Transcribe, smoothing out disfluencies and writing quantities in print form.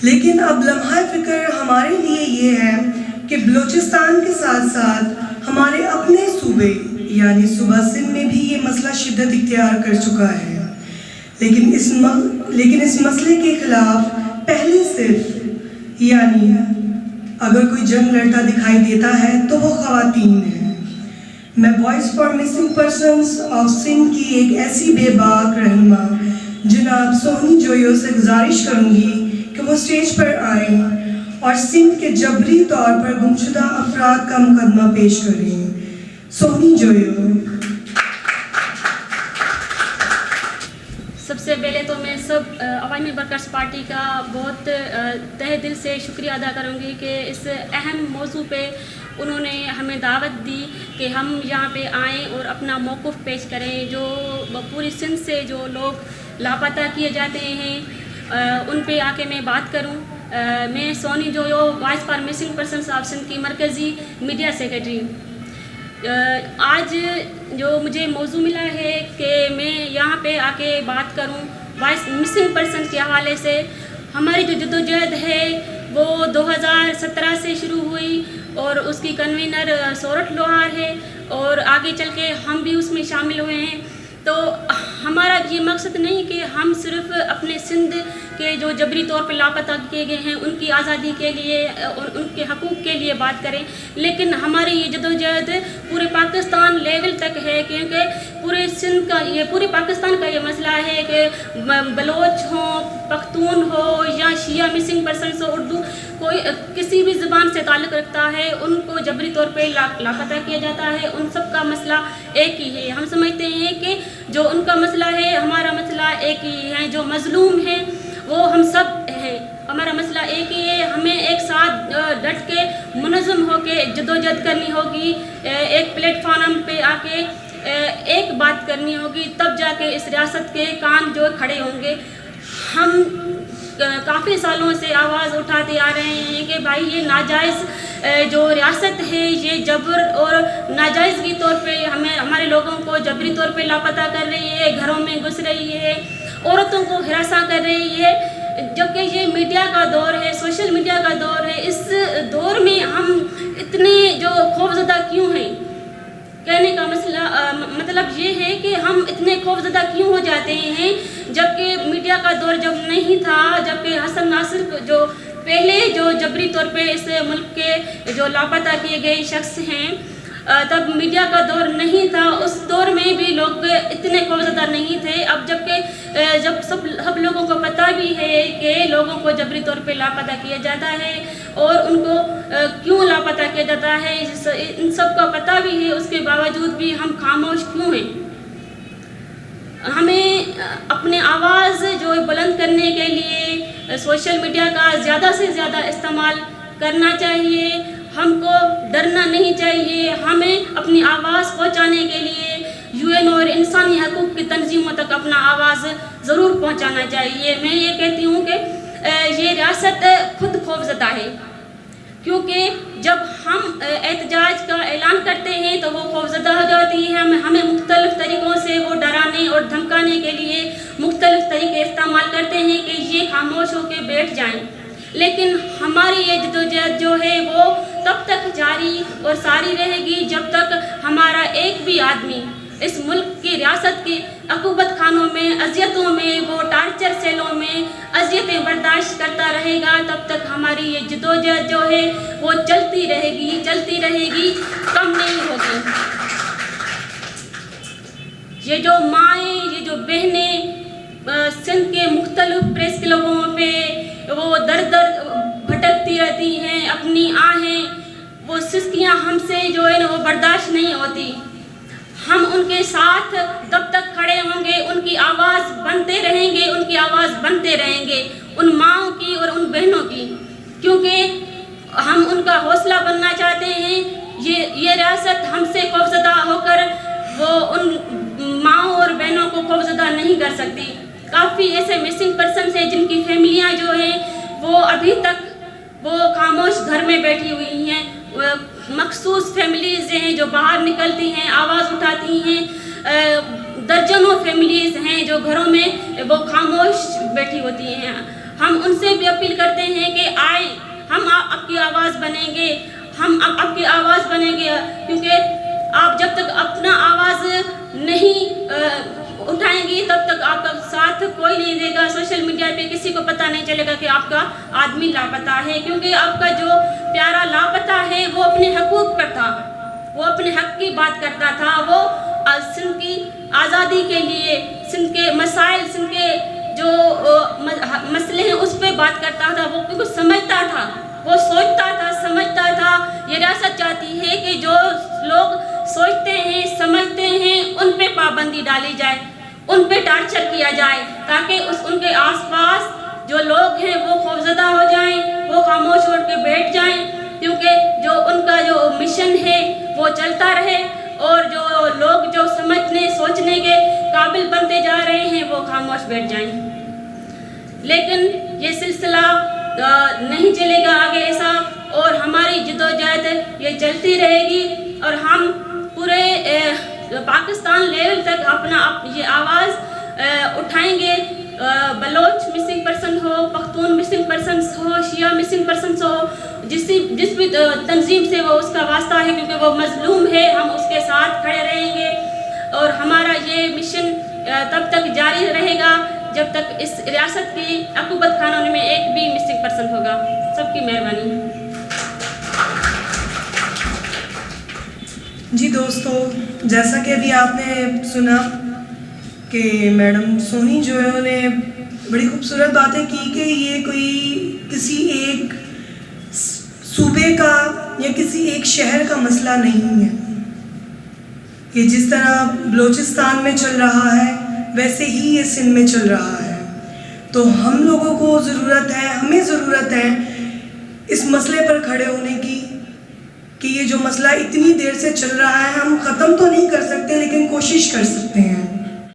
لیکن اب لمحہ فکر ہمارے لیے یہ ہے کہ بلوچستان کے ساتھ ساتھ ہمارے اپنے صوبے یعنی صوبہ سندھ میں بھی یہ مسئلہ شدت اختیار کر چکا ہے، لیکن اس مسئلے کے خلاف پہلے صرف یعنی اگر کوئی جنگ لڑتا دکھائی دیتا ہے تو وہ خواتین ہیں۔ میں Voice for missing persons of Sindh کی ایک ایسی بے باک رہنما جناب سونی جویو سے گزارش کروں گی کہ وہ اسٹیج پر آئیں اور سندھ کے جبری طور پر گمشدہ افراد کا مقدمہ پیش کریں۔ سونی جویو۔ سب سے پہلے تو میں سب عوامی ورکرز پارٹی کا بہت تہ دل سے شکریہ ادا کروں گی کہ اس اہم موضوع پہ انہوں نے ہمیں دعوت دی کہ ہم یہاں پہ آئیں اور اپنا موقف پیش کریں۔ جو پوری سندھ سے جو لوگ لاپتہ کیے جاتے ہیں ان پہ آ کے میں بات کروں۔ میں Soni Joyo voice for missing persons of Sindh کی مرکزی میڈیا سیکرٹری۔ آج جو مجھے موضوع ملا ہے کہ میں یہاں پہ آ کے بات کروں وائس مسنگ پرسن کے حوالے سے۔ ہماری جو جدوجہد ہے وہ 2017 سے شروع ہوئی اور اس کی کنوینر سورٹھ لوہار ہے اور آگے چل کے ہم بھی اس میں شامل ہوئے ہیں۔ تو ہمارا یہ مقصد نہیں کہ ہم صرف اپنے سندھ کے جو جبری طور پہ لاپتہ کیے گئے ہیں ان کی آزادی کے لیے اور ان کے حقوق کے لیے بات کریں، لیکن ہماری یہ جدوجہد پورے پاکستان لیول تک ہے، کیونکہ پورے سندھ کا پورے پاکستان کا یہ مسئلہ ہے کہ بلوچ ہوں، پختون ہو یا شیعہ مسنگ پرسنس ہو، اردو کوئی کسی بھی زبان سے تعلق رکھتا ہے ان کو جبری طور پہ لاپتہ کیا جاتا ہے، ان سب کا مسئلہ ایک ہی ہے۔ ہم سمجھتے ہیں کہ جو ان کا مسئلہ ہے ہمارا مسئلہ ایک ہی ہے، جو مظلوم ہیں وہ ہم سب ہیں، ہمارا مسئلہ ایک ہی ہے۔ ہمیں ایک ساتھ ڈٹ کے منظم ہو کے جدوجہد کرنی ہوگی، ایک پلیٹ فارم پہ آ کے ایک بات کرنی ہوگی، تب جا کے اس ریاست کے کان جو کھڑے ہوں گے۔ ہم کافی سالوں سے آواز اٹھاتے آ رہے ہیں کہ بھائی یہ ناجائز جو ریاست ہے یہ جبر اور ناجائزگی طور پہ ہمارے لوگوں کو جبری طور پہ لاپتہ کر رہی ہے، گھروں میں گھس رہی ہے، عورتوں کو ہراساں کر رہی ہے، جبکہ یہ میڈیا کا دور ہے، سوشل میڈیا کا دور ہے۔ اس دور میں ہم اتنے جو خوفزدہ کیوں ہیں؟ کہنے کا مطلب یہ ہے کہ ہم اتنے خوفزدہ کیوں ہو جاتے ہیں، جبکہ میڈیا کا دور جب نہیں تھا، جبکہ حسن ناصر جو پہلے جو جبری طور پہ اس ملک کے جو لاپتہ کیے گئے شخص ہیں تب میڈیا کا دور نہیں تھا، اس دور میں بھی لوگ اتنے خوفزدہ نہیں تھے۔ اب جب سب لوگوں کو پتہ بھی ہے کہ لوگوں کو جبری طور پہ لاپتہ کیا جاتا ہے اور ان کو کیوں لاپتہ کیا جاتا ہے، ان سب کا پتہ بھی ہے، اس کے باوجود بھی ہم خاموش کیوں ہیں؟ ہمیں اپنے آواز جو بلند کرنے کے لیے سوشل میڈیا کا زیادہ سے زیادہ استعمال کرنا چاہیے، ہم کو ڈرنا نہیں چاہیے، ہمیں اپنی آواز پہنچانے کے لیے UN اور انسانی حقوق کی تنظیموں تک اپنا آواز ضرور پہنچانا چاہیے۔ میں یہ کہتی ہوں کہ یہ ریاست خود خوفزدہ ہے، کیونکہ جب ہم احتجاج کا اعلان کرتے ہیں تو وہ خوفزدہ ہو جاتی ہیں، ہمیں مختلف طریقوں سے وہ ڈرانے اور دھمکانے کے لیے مختلف طریقے استعمال کرتے ہیں کہ یہ خاموش ہو کے بیٹھ جائیں، لیکن ہماری یہ جدوجہد جو ہے وہ تب تک جاری اور ساری رہے گی جب تک ہمارا ایک بھی آدمی اس ملک کی ریاست کے عقوبت خانوں میں، اذیتوں میں، وہ ٹارچر سیلوں میں اذیتیں برداشت کرتا رہے گا، تب تک ہماری یہ جدوجہد جو ہے وہ چلتی رہے گی، کم نہیں ہوگی۔ یہ جو مائیں، یہ جو بہنیں سندھ کے مختلف پریس کلبوں پہ وہ در بھٹکتی رہتی ہیں، اپنی آہیں، وہ سسکیاں ہم سے جو ہے نا وہ برداشت نہیں ہوتی۔ ہم ان کے ساتھ جب تک کھڑے ہوں گے، ان کی آواز بنتے رہیں گے، ان ماؤں کی اور ان بہنوں کی، کیونکہ ہم ان کا حوصلہ بننا چاہتے ہیں۔ یہ ریاست ہم سے خوفزدہ ہو کر وہ ان ماؤں اور بہنوں کو خوفزدہ نہیں کر سکتی۔ کافی ایسے مسنگ پرسنس ہیں جن کی فیملیاں جو ہیں وہ ابھی تک وہ خاموش گھر میں بیٹھی ہوئی ہیں، مخصوص فیملیز ہیں جو باہر نکلتی ہیں، آواز اٹھاتی ہیں، درجنوں فیملیز ہیں جو گھروں میں وہ خاموش بیٹھی ہوتی ہیں۔ ہم ان سے بھی اپیل کرتے ہیں کہ آئیں، ہم آپ کی آواز بنیں گے، ہم آپ کی آواز بنیں گے، کیونکہ آپ جب تک اپنا آواز نہیں اٹھائیں گی تب تک آپ کا ساتھ کوئی نہیں دے گا. سوشل میڈیا پہ کسی کو پتہ نہیں چلے گا کہ آپ کا آدمی لاپتہ ہے، کیونکہ آپ کا جو پیارا لاپتہ ہے وہ اپنے حقوق پر تھا، وہ اپنے حق کی بات کرتا تھا، وہ سندھ کی آزادی کے لیے، سندھ کے مسائل، سندھ کے جو مسئلے ہیں اس پہ بات کرتا تھا. وہ کیونکہ سمجھتا تھا، وہ سوچتا تھا، سمجھتا تھا. یہ ریاست چاہتی ہے کہ جو لوگ سوچتے ہیں، سمجھتے ہیں، ان پہ پابندی ڈالی جائے، ان پہ ٹارچر کیا جائے، تاکہ ان کے آس پاس جو لوگ ہیں وہ خوفزدہ ہو جائیں، وہ خاموش ہو کے بیٹھ جائیں، کیونکہ جو ان کا جو مشن ہے وہ چلتا رہے، اور جو لوگ جو سمجھنے سوچنے کے قابل بنتے جا رہے ہیں وہ خاموش بیٹھ جائیں. لیکن یہ سلسلہ نہیں چلے گا آگے ایسا، اور ہماری جدوجہد یہ چلتی رہے گی، اور ہم پورے پاکستان لیول تک اپنا یہ آواز اٹھائیں گے. بلوچ مسنگ پرسن ہو، پختون مسنگ پرسنس ہو، شیعہ مسنگ پرسنس ہو، جس بھی تنظیم سے وہ اس کا واسطہ ہے، کیونکہ وہ مظلوم ہے، ہم اس کے ساتھ کھڑے رہیں گے. اور ہمارا یہ مشن تب تک جاری رہے گا جب تک اس ریاست کی عقوبت قانون میں ایک بھی مسنگ پرسن ہوگا. سب کی مہربانی. جی دوستو، جیسا کہ ابھی آپ نے سنا کہ میڈم سونی جو ہے انہوں نے بڑی خوبصورت باتیں کی کہ یہ کوئی کسی ایک صوبے کا یا کسی ایک شہر کا مسئلہ نہیں ہے. یہ جس طرح بلوچستان میں چل رہا ہے ویسے ہی یہ سندھ میں چل رہا ہے. تو ہم لوگوں کو ضرورت ہے، ہمیں ضرورت ہے اس مسئلے پر کھڑے ہونے کی کہ یہ جو مسئلہ اتنی دیر سے چل رہا ہے ہم ختم تو